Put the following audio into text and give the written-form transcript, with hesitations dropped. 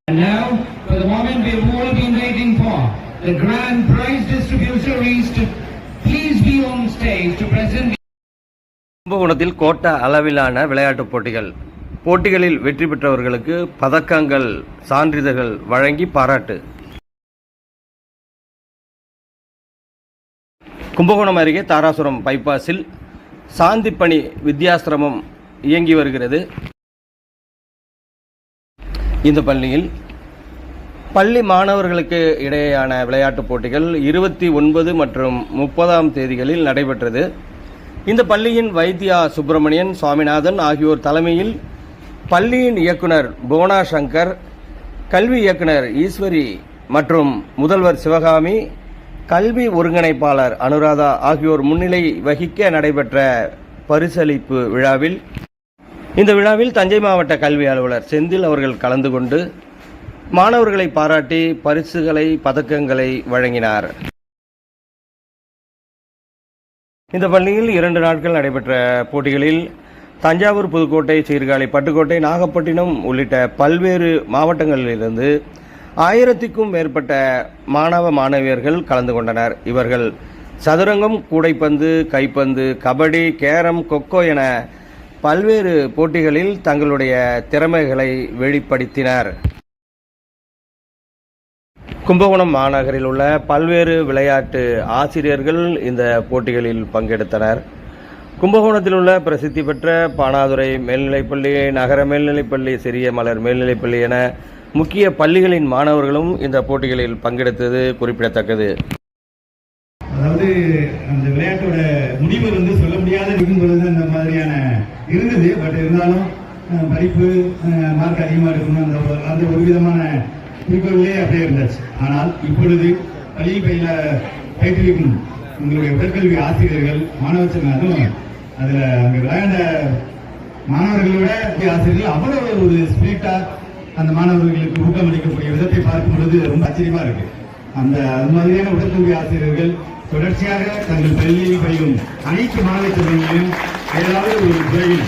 And now, for the moment we've all been waiting for, the grand prize distribution reached. Please be on stage to present. கும்பகோணத்தில் கோட்ட அளவிலான விளையாட்டுப் போட்டிகள். போட்டிகளில் வெற்றி பெற்றவர்களுக்கு பதக்கங்கள், சான்றிதழ்கள் வழங்கி பாராட்டு. கும்பகோணம் அருகே தாராசுரம் பைபாஸில் சாந்திப்பணி வித்யாசிரமம் இயங்கி வருகிறது. இந்த பள்ளியில் பள்ளி மாணவர்களுக்கு இடையேயான விளையாட்டுப் போட்டிகள் 29 மற்றும் 30ஆம் தேதிகளில் நடைபெற்றது. இந்த பள்ளியின் வைத்தியா சுப்பிரமணியன், சுவாமிநாதன் ஆகியோர் தலைமையில் பள்ளியின் இயக்குனர் போனா சங்கர், கல்வி இயக்குனர் ஈஸ்வரி மற்றும் முதல்வர் சிவகாமி, கல்வி ஒருங்கிணைப்பாளர் அனுராதா ஆகியோர் முன்னிலை வகிக்க நடைபெற்ற பரிசளிப்பு விழாவில் இந்த விழாவில் தஞ்சை மாவட்ட கல்வி அலுவலர் செந்தில் அவர்கள் கலந்து கொண்டு மாணவர்களை பாராட்டி பரிசுகளை, பதக்கங்களை வழங்கினார். இந்த பள்ளியில் 2 நாட்கள் நடைபெற்ற போட்டிகளில் தஞ்சாவூர், புதுக்கோட்டை, சீர்காழி, பட்டுக்கோட்டை, நாகப்பட்டினம் உள்ளிட்ட பல்வேறு மாவட்டங்களிலிருந்து 1000க்கும் மேற்பட்ட மாணவ மாணவியர்கள் கலந்து கொண்டனர். இவர்கள் சதுரங்கம், கூடைப்பந்து, கைப்பந்து, கபடி, கேரம், கொக்கோ என பல்வேறு போட்டிகளில் தங்களுடைய திறமைகளை வெளிப்படுத்தினர். கும்பகோணம் மாநகரில் உள்ள பல்வேறு விளையாட்டு ஆசிரியர்கள் இந்த போட்டிகளில் பங்கெடுத்தனர். கும்பகோணத்தில் உள்ள பிரசித்தி பெற்ற பானாதுரை மேல்நிலைப்பள்ளி, நகர மேல்நிலைப்பள்ளி, சிறிய மலர் மேல்நிலைப்பள்ளி என முக்கிய பள்ளிகளின் மாணவர்களும் இந்த போட்டிகளில் பங்கெடுத்தது குறிப்பிடத்தக்கது. அதாவது அந்த விளையாட்டோட முடிவு சொல்ல முடியாத நிகழ்வு அந்த மாதிரியான இருந்தது. பட் இருந்தாலும் படிப்பு மார்க் அதிகமாக இருக்கணும் அந்த ஒரு விதமான குறிக்கோளே அப்படியே இருந்துச்சு. ஆனால் இப்பொழுது பள்ளியில் பயிற்றுவிக்கும் உங்களுடைய உடற்கல்வி ஆசிரியர்கள், மாணவர்கள், அதுவும் அதில் அங்கே விளையாண்ட மாணவர்களோட ஆசிரியர்கள் அவ்வளவு ஒரு ஸ்பிரிட்டா அந்த மாணவர்களுக்கு ஊக்கமளிக்கக்கூடிய விதத்தை பார்க்கும் பொழுது ரொம்ப ஆச்சரியமா இருக்கு. அது மாதிரியான உடற்கல்வி ஆசிரியர்கள் தொடர்ச்சியாக தங்கள் பள்ளியில் பயிலும் அனைத்து மாணவ செல்வங்களையும் ஏதாவது ஒரு துறையில்